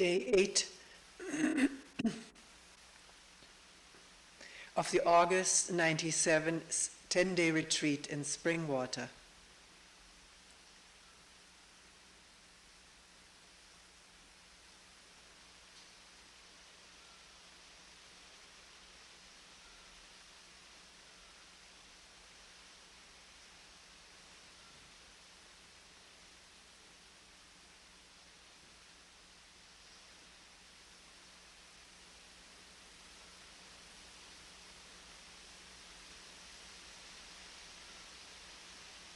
Day 8 of the August 97 10-day retreat in Springwater.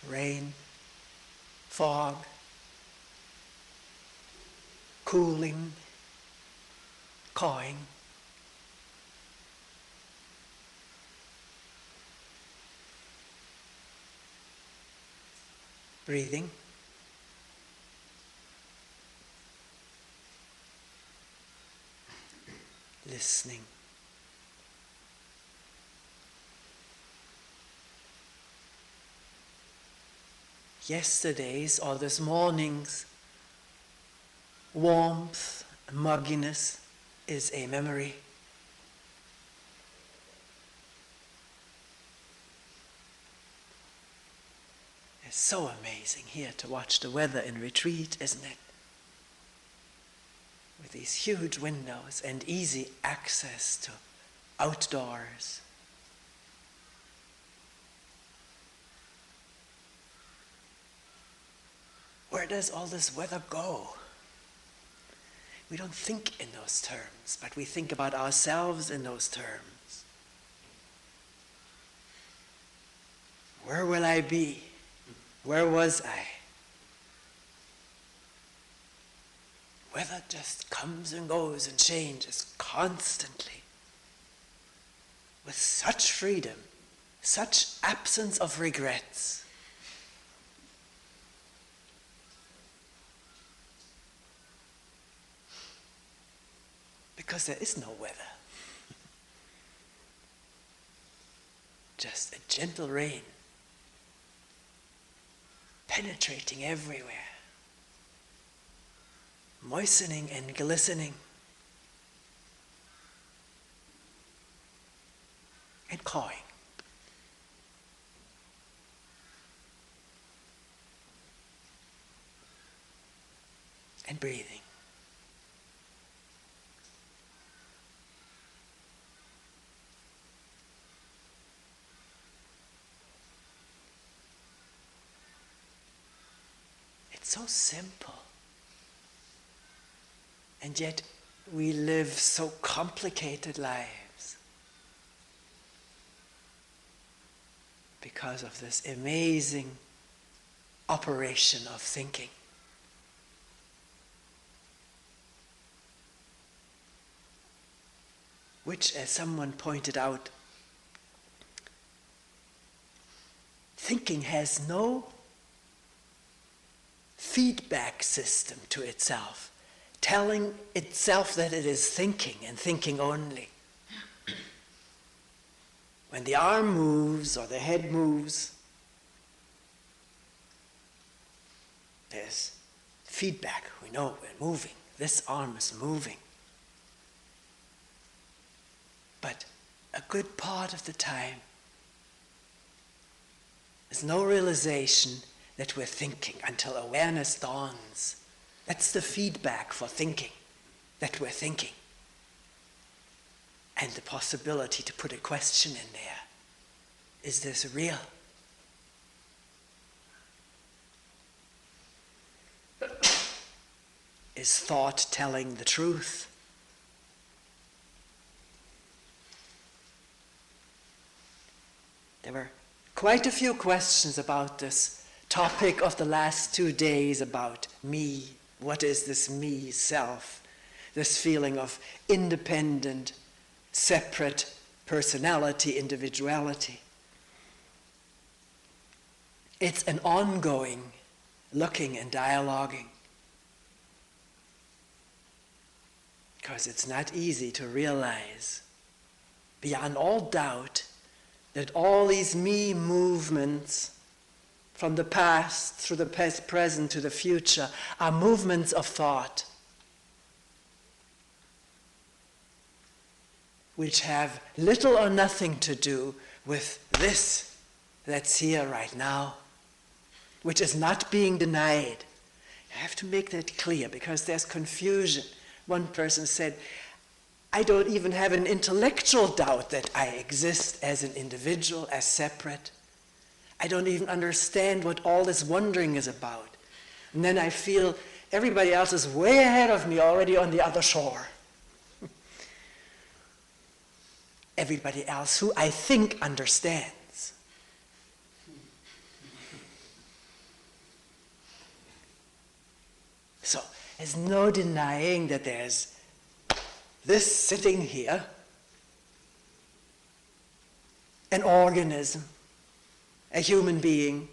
Rain, fog, cooling, cawing. Breathing. Listening. Yesterday's or this morning's warmth, mugginess is a memory. It's so amazing here to watch the weather in retreat, isn't it? With these huge windows and easy access to outdoors. Where does all this weather go? We don't think in those terms, but we think about ourselves in those terms. Where will I be? Where was I? Weather just comes and goes and changes constantly. With such freedom, such absence of regrets. Because there is no weather. Just a gentle rain, penetrating everywhere, moistening and glistening, and cawing. And breathing. So simple. And yet we live so complicated lives because of this amazing operation of thinking. Which, as someone pointed out, thinking has no feedback system to itself, telling itself that it is thinking and thinking only. When the arm moves or the head moves, there's feedback. We know we're moving. This arm is moving. But a good part of the time, there's no realization that we're thinking until awareness dawns. That's the feedback for thinking, that we're thinking. And the possibility to put a question in there. Is this real? Is thought telling the truth? There were quite a few questions about this topic of the last 2 days about me. What is this me self? This feeling of independent, separate personality, individuality. It's an ongoing looking and dialoguing. Because it's not easy to realize, beyond all doubt, that all these me movements from the past through the present to the future are movements of thought. which have little or nothing to do with this that's here right now, which is not being denied. I have to make that clear because there's confusion. One person said, I don't even have an intellectual doubt that I exist as an individual, as separate. I don't even understand what all this wondering is about. And then I feel everybody else is way ahead of me already on the other shore. Everybody else who I think understands. So there's no denying that there's this sitting here, an organism, a human being,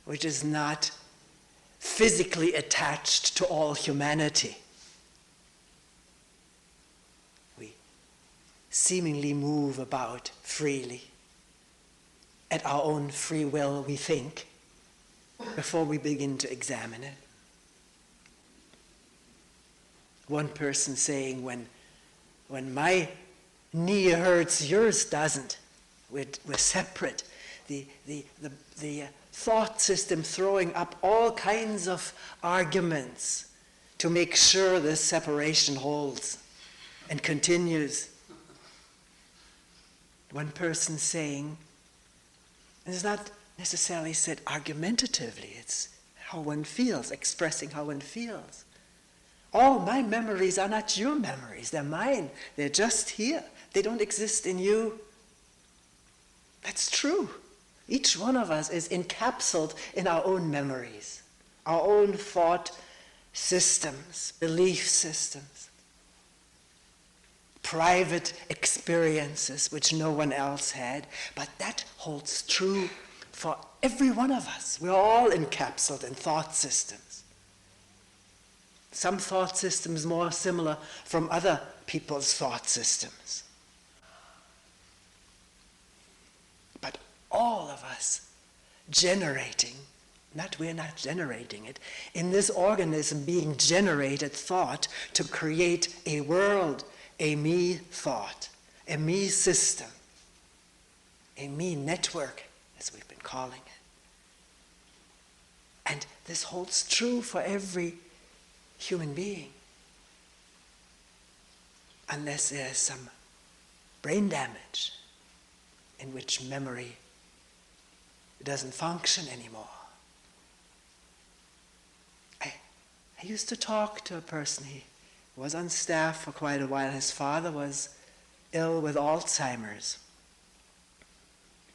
which is not physically attached to all humanity. We seemingly move about freely, at our own free will, we think, before we begin to examine it. One person saying, when my knee hurts, yours doesn't. We're separate. The thought system throwing up all kinds of arguments to make sure this separation holds and continues. One person saying, and it's not necessarily said argumentatively, it's how one feels, expressing how one feels. All my memories are not your memories, they're mine. They're just here. They don't exist in you. That's true. Each one of us is encapsulated in our own memories, our own thought systems, belief systems, private experiences which no one else had. But that holds true for every one of us. We're all encapsulated in thought systems. Some thought systems more similar from other people's thought systems. But all of us generating, we're not generating it, in this organism being generated thought to create a world, a me thought, a me system, a me network, as we've been calling it. And this holds true for every human being, unless there's some brain damage in which memory doesn't function anymore. I used to talk to a person. He was on staff for quite a while. His father was ill with Alzheimer's.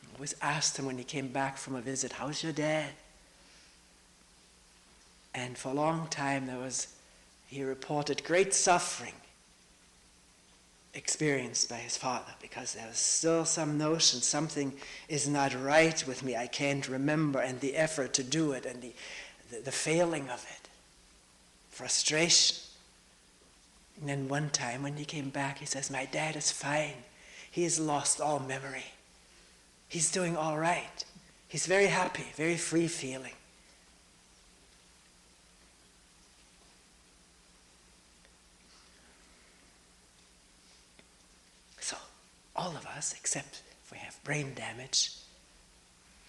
I always asked him when he came back from a visit, how's your dad? And for a long time he reported great suffering experienced by his father, because there was still some notion something is not right with me, I can't remember, and the effort to do it, and the failing of it, frustration. And then one time when he came back, he says, my dad is fine. He has lost all memory. He's doing all right. He's very happy, very free feeling. So all of us, except if we have brain damage,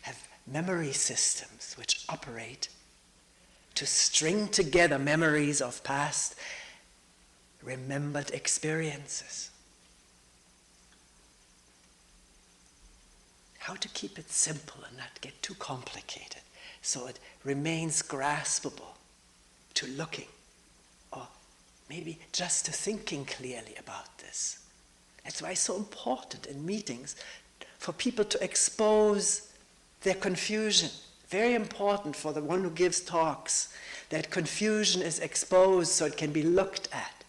have memory systems which operate to string together memories of past remembered experiences. How to keep it simple and not get too complicated so it remains graspable to looking, or maybe just to thinking clearly about this. That's why it's so important in meetings for people to expose their confusion. Very important for the one who gives talks, that confusion is exposed so it can be looked at.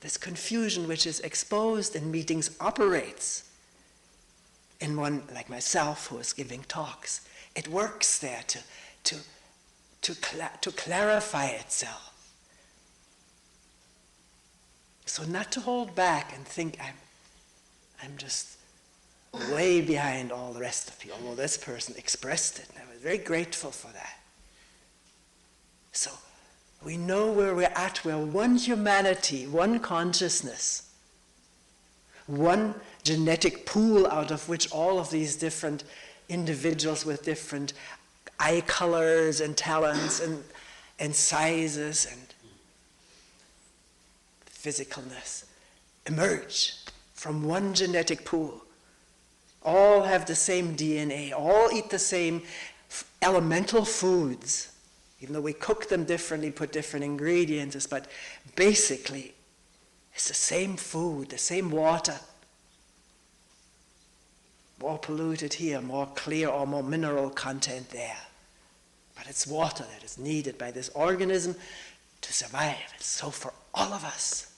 This confusion which is exposed in meetings operates in one like myself who is giving talks. It works there to clarify itself. So not to hold back and think I'm just way behind all the rest of you, although this person expressed it, and I was very grateful for that. So We know where we're at. We're one humanity, one consciousness, one genetic pool out of which all of these different individuals with different eye colors and talents and sizes and physicalness emerge from one genetic pool. All have the same DNA, all eat the same elemental foods, even though we cook them differently, put different ingredients, but basically it's the same food, the same water. More polluted here, more clear or more mineral content there. But it's water that is needed by this organism to survive. And so for all of us,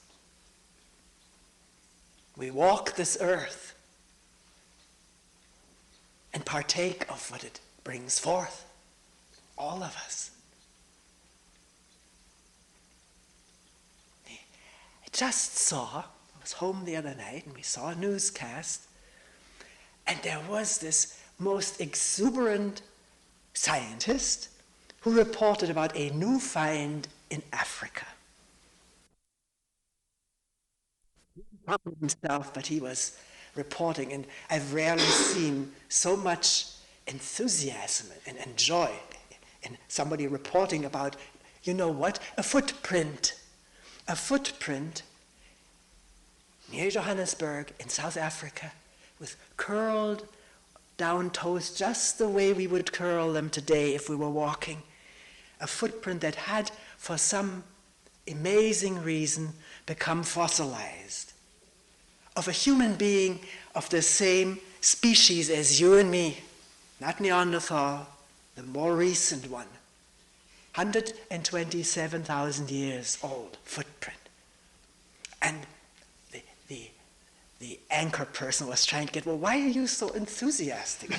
we walk this earth and partake of what it brings forth. All of us. I just saw, I was home the other night and we saw a newscast, and there was this most exuberant scientist who reported about a new find in Africa. Not himself, but he was reporting, and I've rarely seen so much enthusiasm and joy in somebody reporting about, you know what, a footprint near Johannesburg in South Africa with curled down toes just the way we would curl them today if we were walking. A footprint that had, for some amazing reason, become fossilized. Of a human being of the same species as you and me, not Neanderthal, the more recent one. 127,000 years old footprint. And the anchor person was trying to get, well, why are you so enthusiastic?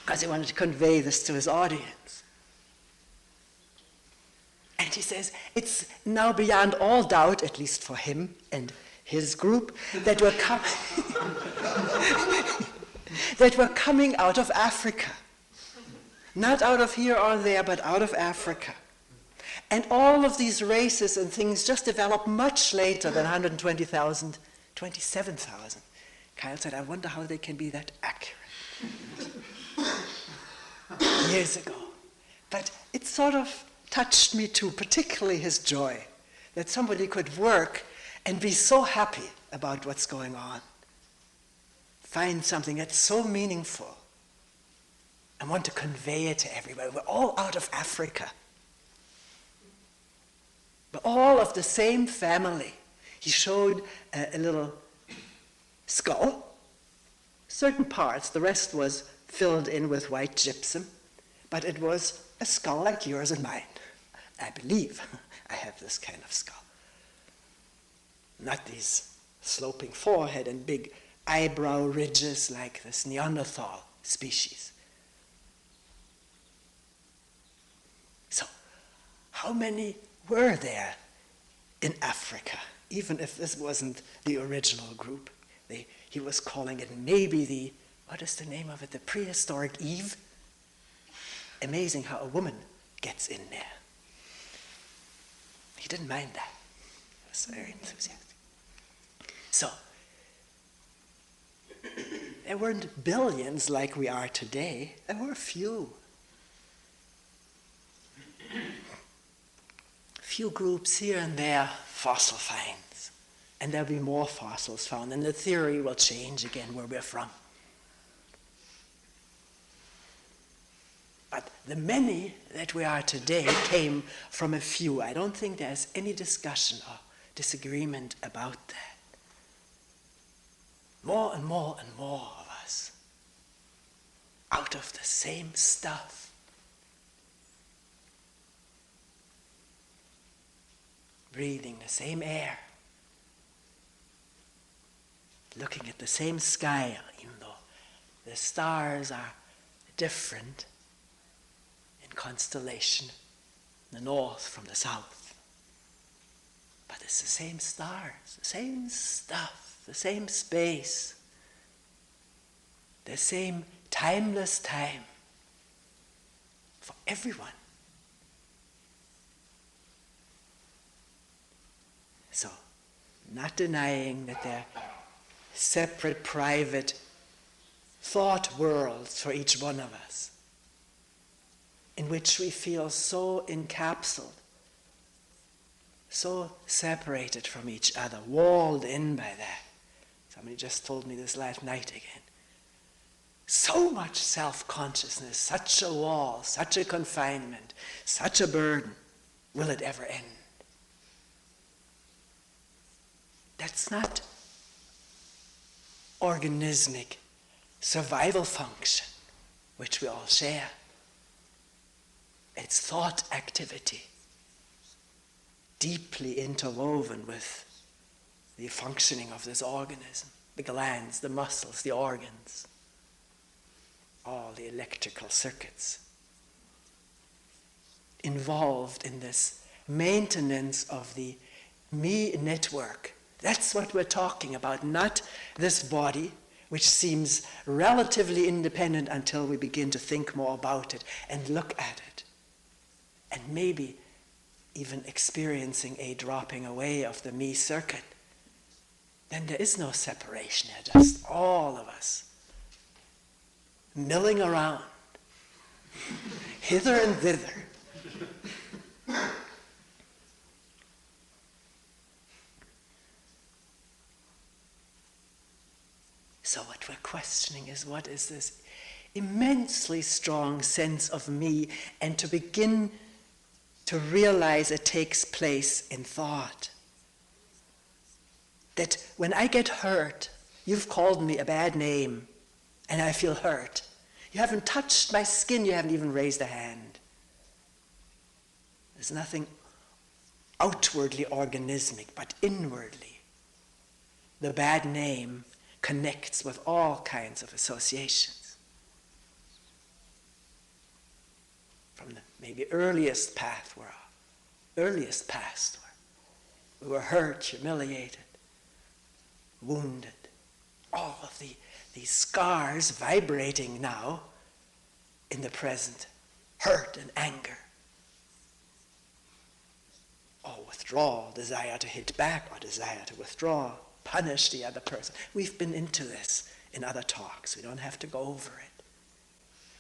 Because he wanted to convey this to his audience. And he says, it's now beyond all doubt, at least for him and his group, that we're coming out of Africa. Not out of here or there, but out of Africa. And all of these races and things just developed much later than 120,000, 27,000. Kyle said, I wonder how they can be that accurate. Years ago. But it sort of touched me too, particularly his joy, that somebody could work and be so happy about what's going on. Find something that's so meaningful and want to convey it to everybody. We're all out of Africa. We're all of the same family. He showed a little skull, certain parts, the rest was filled in with white gypsum, but it was a skull like yours and mine. I believe I have this kind of skull. Not these sloping forehead and big eyebrow ridges like this Neanderthal species. So, how many were there in Africa, even if this wasn't the original group? He was calling it maybe the, what is the name of it, the prehistoric Eve? Amazing how a woman gets in there. He didn't mind that. He was very enthusiastic. So, there weren't billions like we are today. There were a few. Few groups here and there, fossil finds. And there'll be more fossils found, and the theory will change again where we're from. But the many that we are today came from a few. I don't think there's any discussion or disagreement about that. More and more and more of us, out of the same stuff. Breathing the same air. Looking at the same sky, even though the stars are different in constellation, the north from the south. But it's the same stars, the same stuff, the same space, the same timeless time for everyone. not denying that they're separate, private thought worlds for each one of us, in which we feel so encapsulated, so separated from each other, walled in by that. Somebody just told me this last night again. So much self-consciousness, such a wall, such a confinement, such a burden. Will it ever end? That's not organismic survival function, which we all share. It's thought activity, deeply interwoven with the functioning of this organism, the glands, the muscles, the organs, all the electrical circuits involved in this maintenance of the me network. That's what we're talking about, not this body, which seems relatively independent until we begin to think more about it and look at it, and maybe even experiencing a dropping away of the me circuit. Then there is no separation, they're just all of us milling around, hither and thither. So what we're questioning is, what is this immensely strong sense of me, and to begin to realize it takes place in thought. That when I get hurt, you've called me a bad name, and I feel hurt. You haven't touched my skin, you haven't even raised a hand. There's nothing outwardly organismic, but inwardly. The bad name connects with all kinds of associations. From the maybe earliest past where we were hurt, humiliated, wounded. All of these scars vibrating now in the present, hurt and anger. Or withdrawal, desire to hit back or desire to withdraw, punish the other person. We've been into this in other talks. We don't have to go over it.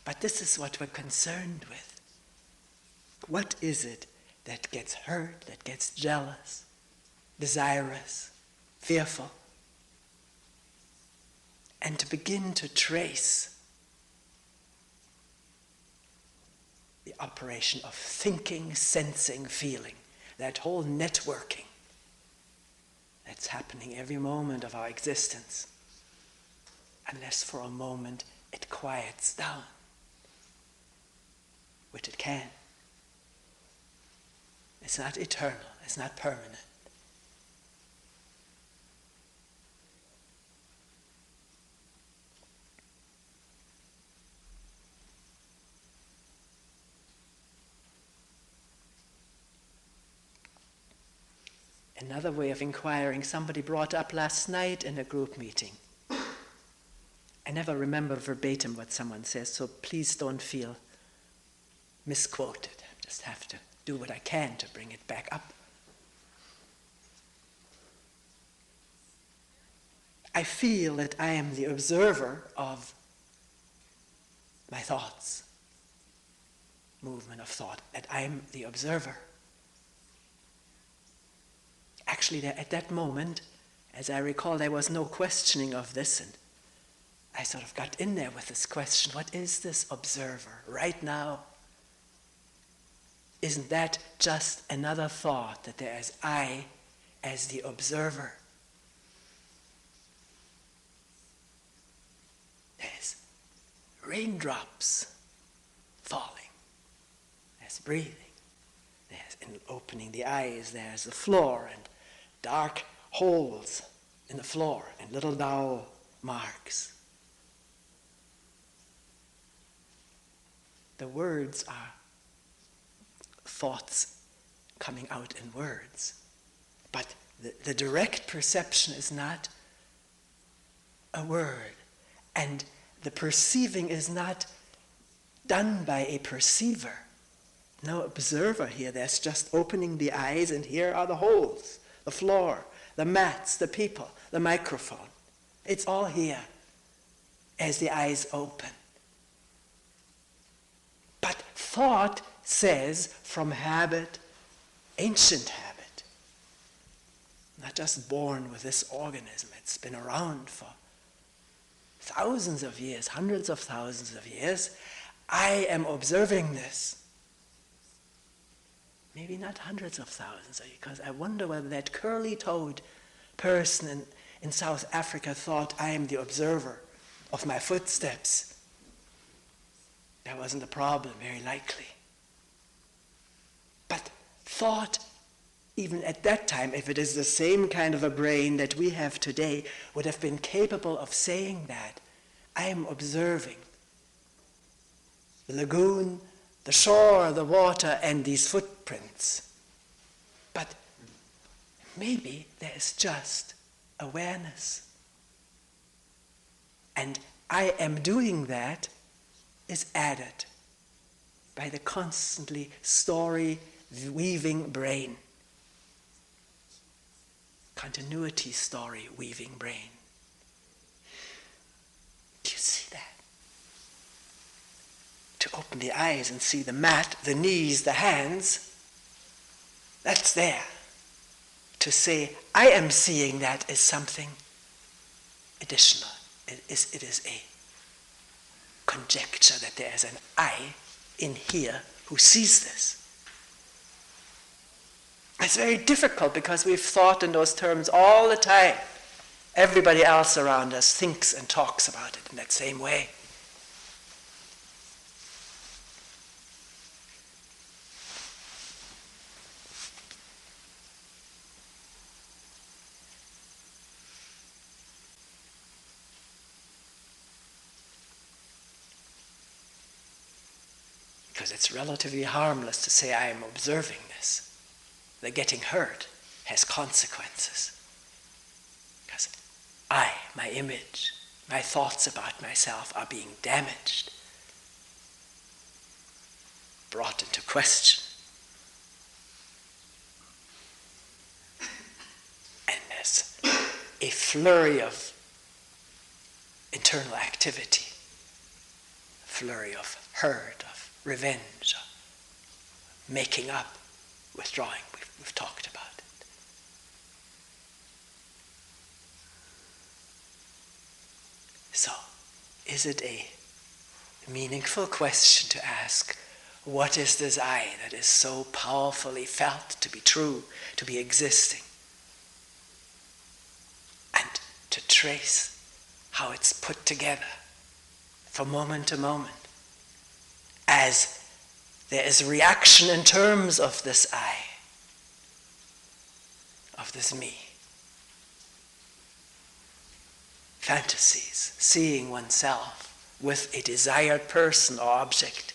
But this is what we're concerned with. What is it that gets hurt, that gets jealous, desirous, fearful? And to begin to trace the operation of thinking, sensing, feeling, that whole networking that's happening every moment of our existence, unless for a moment it quiets down, which it can. It's not eternal, it's not permanent. Another way of inquiring, somebody brought up last night in a group meeting. I never remember verbatim what someone says, so please don't feel misquoted. I just have to do what I can to bring it back up. I feel that I am the observer of my thoughts, movement of thought, that I am the observer. Actually, at that moment, as I recall, there was no questioning of this, and I sort of got in there with this question, what is this observer right now? Isn't that just another thought that there is I as the observer? There's raindrops falling, there's breathing, there's opening the eyes, there's the floor, and dark holes in the floor and little dowel marks. The words are thoughts coming out in words. But the direct perception is not a word. And the perceiving is not done by a perceiver. No observer here. There's just opening the eyes, and here are the holes, the floor, the mats, the people, the microphone. It's all here as the eyes open. But thought says from habit, ancient habit, not just born with this organism, it's been around for thousands of years, hundreds of thousands of years. I am observing this. Maybe not hundreds of thousands, because I wonder whether that curly-toed person in South Africa thought I am the observer of my footsteps. That wasn't a problem, very likely. But thought, even at that time, if it is the same kind of a brain that we have today, would have been capable of saying that. I am observing the lagoon, the shore, the water, and these footprints. But maybe there is just awareness. And I am doing that is added by the constantly story-weaving brain. Continuity story-weaving brain. Do you see that? To open the eyes and see the mat, the knees, the hands, that's there. To say, I am seeing that is something additional. It is a conjecture that there is an I in here who sees this. It's very difficult because we've thought in those terms all the time. Everybody else around us thinks and talks about it in that same way. Because it's relatively harmless to say I am observing this. The getting hurt has consequences. Because I, my image, my thoughts about myself are being damaged, brought into question. And there's a flurry of internal activity, a flurry of hurt, of revenge, of making up, withdrawing. We've talked about it. So, is it a meaningful question to ask, what is this I that is so powerfully felt to be true, to be existing? And to trace how it's put together from moment to moment, as there is reaction in terms of this I, of this me. Fantasies, seeing oneself with a desired person or object,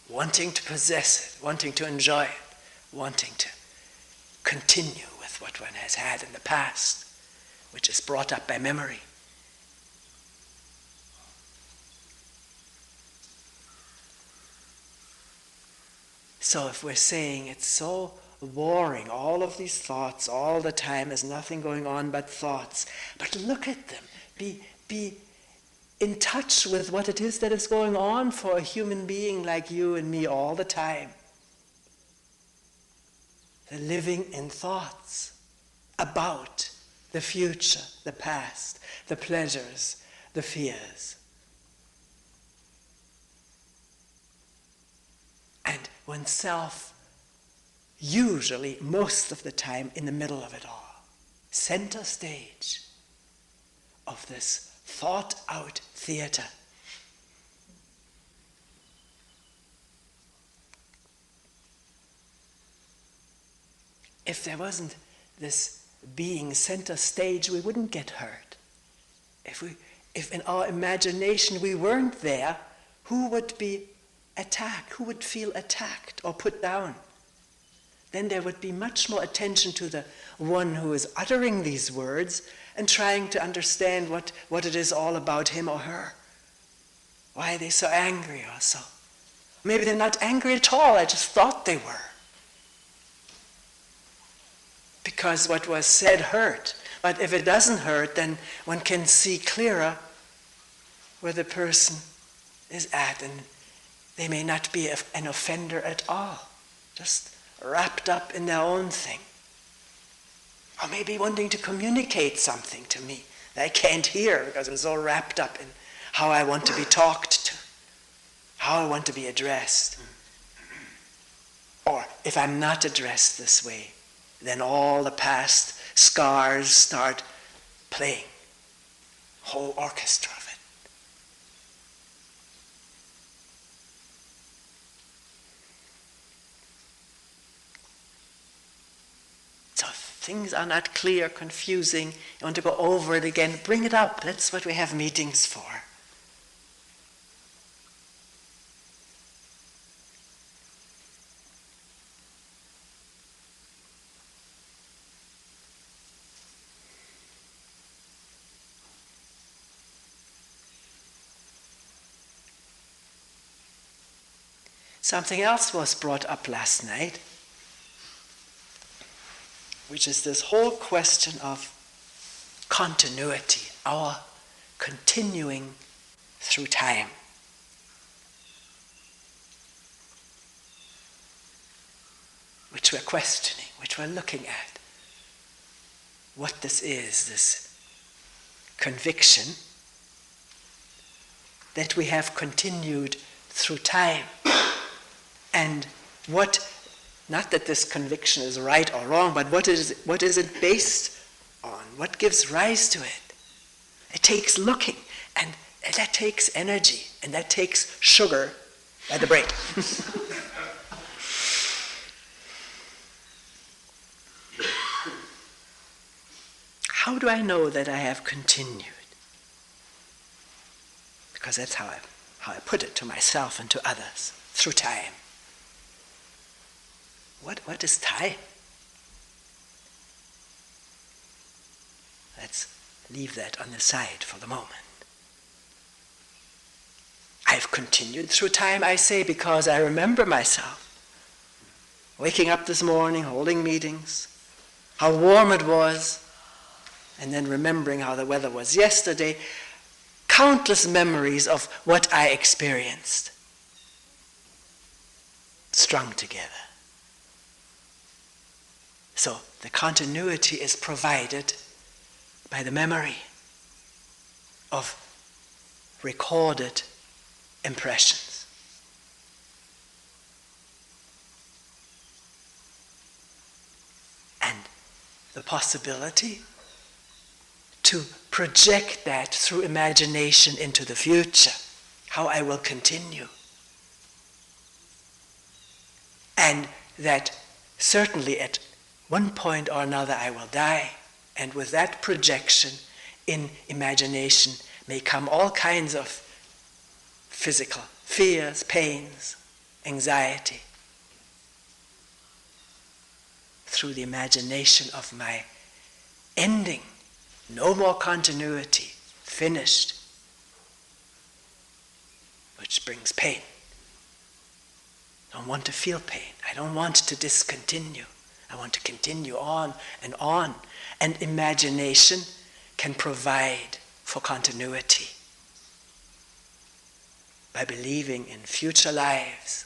wanting to possess it, wanting to enjoy it, wanting to continue with what one has had in the past, which is brought up by memory. So if we're saying it's so boring, all of these thoughts all the time, there's nothing going on but thoughts, but look at them, be in touch with what it is that is going on for a human being like you and me all the time. They're living in thoughts about the future, the past, the pleasures, the fears. And oneself, usually, most of the time, in the middle of it all. Center stage of this thought-out theater. If there wasn't this being center stage, we wouldn't get hurt. If in our imagination we weren't there, who would be attacked? Who would feel attacked or put down? Then there would be much more attention to the one who is uttering these words and trying to understand what it is all about him or her. Why are they so angry or so? Maybe they're not angry at all, I just thought they were. because what was said hurt. But if it doesn't hurt, then one can see clearer where the person is at, and they may not be an offender at all, just wrapped up in their own thing. Or maybe wanting to communicate something to me that I can't hear because I'm so wrapped up in how I want to be talked to, how I want to be addressed. Or if I'm not addressed this way, then all the past scars start playing, whole orchestra of it. So if things are not clear, confusing, you want to go over it again, bring it up. That's what we have meetings for. Something else was brought up last night, which is this whole question of continuity, our continuing through time. Which we're questioning, which we're looking at. What this is, this conviction that we have continued through time. And what, not that this conviction is right or wrong, but what is it based on? What gives rise to it? It takes looking, and that takes energy, and that takes sugar by the brain. How do I know that I have continued? Because that's how I put it to myself and to others, through time. What is time? Let's leave that on the side for the moment. I've continued through time, I say, because I remember myself waking up this morning, holding meetings, how warm it was, and then remembering how the weather was yesterday, countless memories of what I experienced, strung together. So the continuity is provided by the memory of recorded impressions. And the possibility to project that through imagination into the future, how I will continue. And that certainly at one point or another I will die, and with that projection in imagination may come all kinds of physical fears, pains, anxiety, through the imagination of my ending, no more continuity, finished, which brings pain. I don't want to feel pain. I don't want to discontinue. I want to continue on. And imagination can provide for continuity by believing in future lives,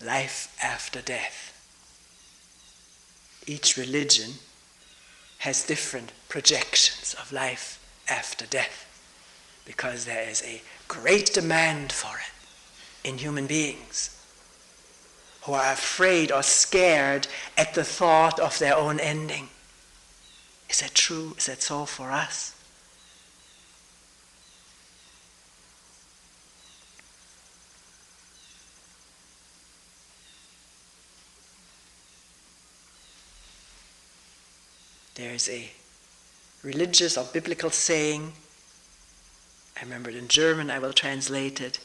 life after death. Each religion has different projections of life after death because there is a great demand for it in human beings who are afraid or scared at the thought of their own ending. Is that true? Is that so for us? There's a religious or biblical saying, I remember it in German, I will translate it.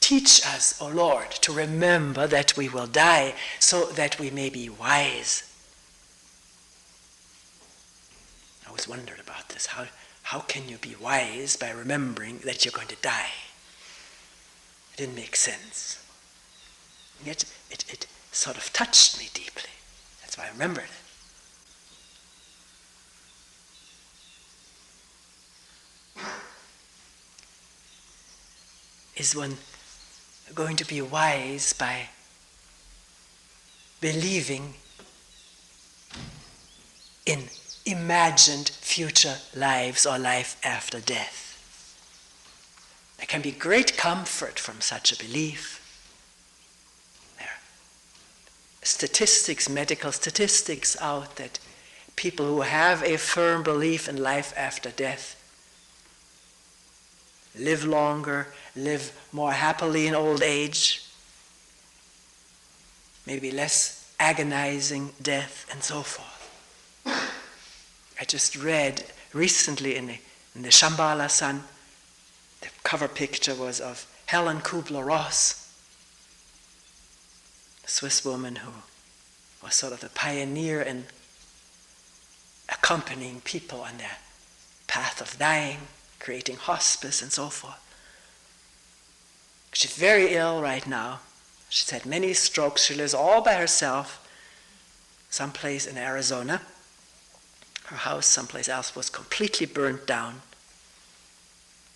Teach us, O Lord, to remember that we will die so that we may be wise. I always wondered about this. how can you be wise by remembering that you're going to die? It didn't make sense. And yet it sort of touched me deeply. That's why I remembered it. Is one going to be wise by believing in imagined future lives or life after death? There can be great comfort from such a belief. There are statistics, medical statistics out that people who have a firm belief in life after death live longer, live more happily in old age, maybe less agonizing death, and so forth. I just read recently in the Shambhala Sun, the cover picture was of Helen Kubler-Ross, a Swiss woman who was sort of the pioneer in accompanying people on their path of dying, creating hospice and so forth. She's very ill right now. She's had many strokes. She lives all by herself, someplace in Arizona. Her house, someplace else, was completely burnt down.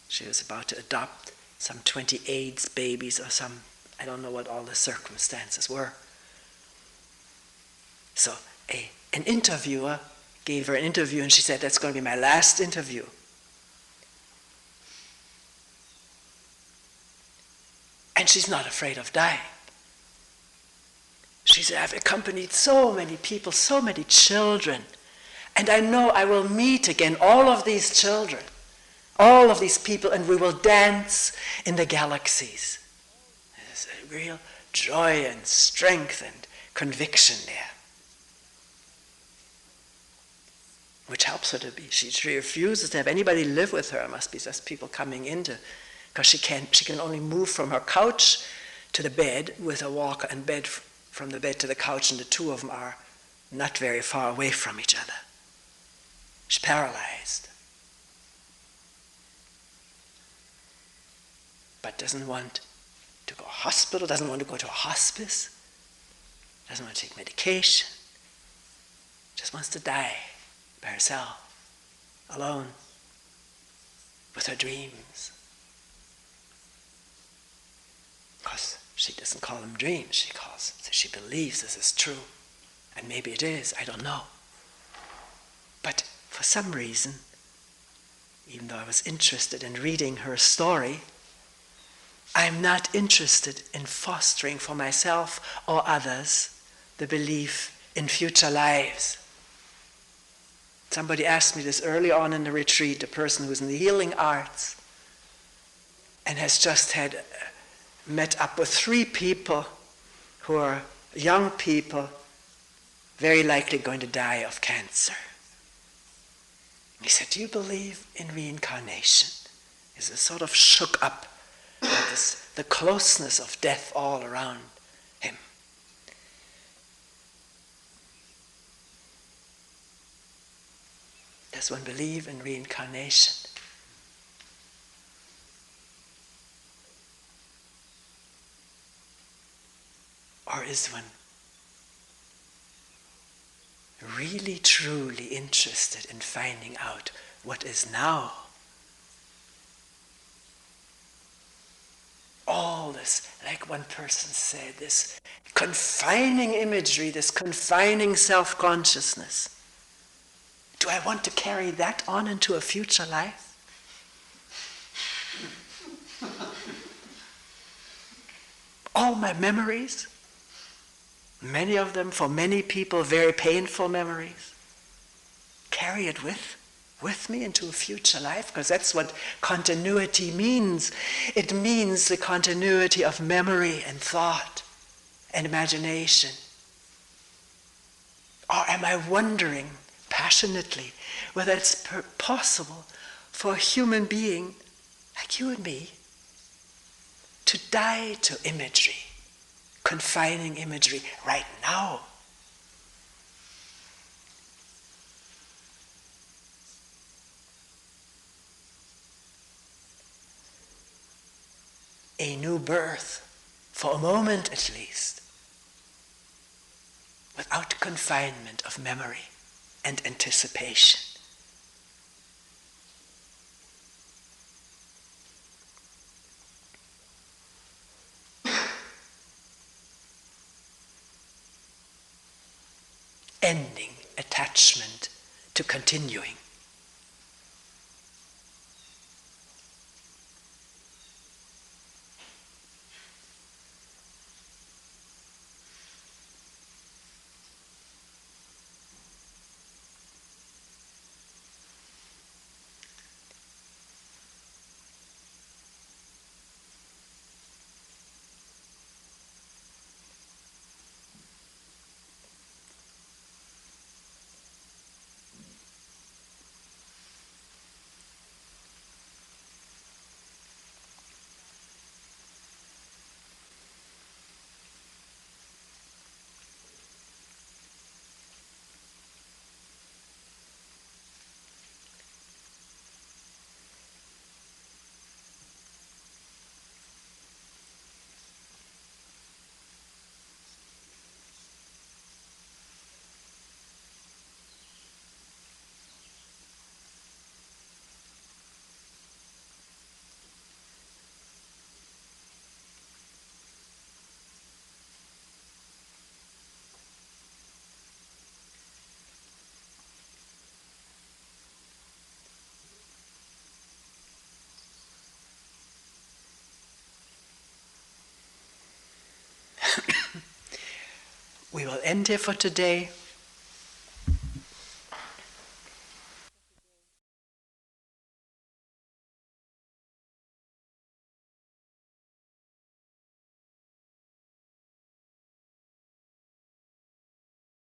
She was about to adopt some 20 AIDS babies or some, I don't know what all the circumstances were. So an interviewer gave her an interview and she said, "That's going to be my last interview." And she's not afraid of dying. She said, "I've accompanied so many people, so many children, and I know I will meet again all of these children, all of these people, and we will dance in the galaxies." There's a real joy and strength and conviction there, which helps her to be. She refuses to have anybody live with her. It must be just people coming into, because she can only move from her couch to the bed with a walker, and bed from the bed to the couch, and the two of them are not very far away from each other. She's paralyzed, but doesn't want to go to a hospital, doesn't want to go to a hospice, doesn't want to take medication, just wants to die by herself, alone, with her dreams. Because she doesn't call them dreams, she believes this is true. And maybe it is, I don't know. But for some reason, even though I was interested in reading her story, I'm not interested in fostering for myself or others the belief in future lives. Somebody asked me this early on in the retreat, a person who's in the healing arts and has just had met up with 3 people who are young people, very likely going to die of cancer. He said, "Do you believe in reincarnation?" He's sort of shook up by the closeness of death all around him. Does one believe in reincarnation? Or is one really, truly interested in finding out what is now? All this, like one person said, this confining imagery, this confining self-consciousness. Do I want to carry that on into a future life? All my memories, many of them, for many people, very painful memories, carry it with me into a future life, because that's what continuity means. It means the continuity of memory and thought and imagination. Or am I wondering passionately whether it's possible for a human being like you and me to die to imagery, confining imagery right now? a new birth, for a moment at least, without confinement of memory and anticipation. Ending attachment to continuing. We will end here for today.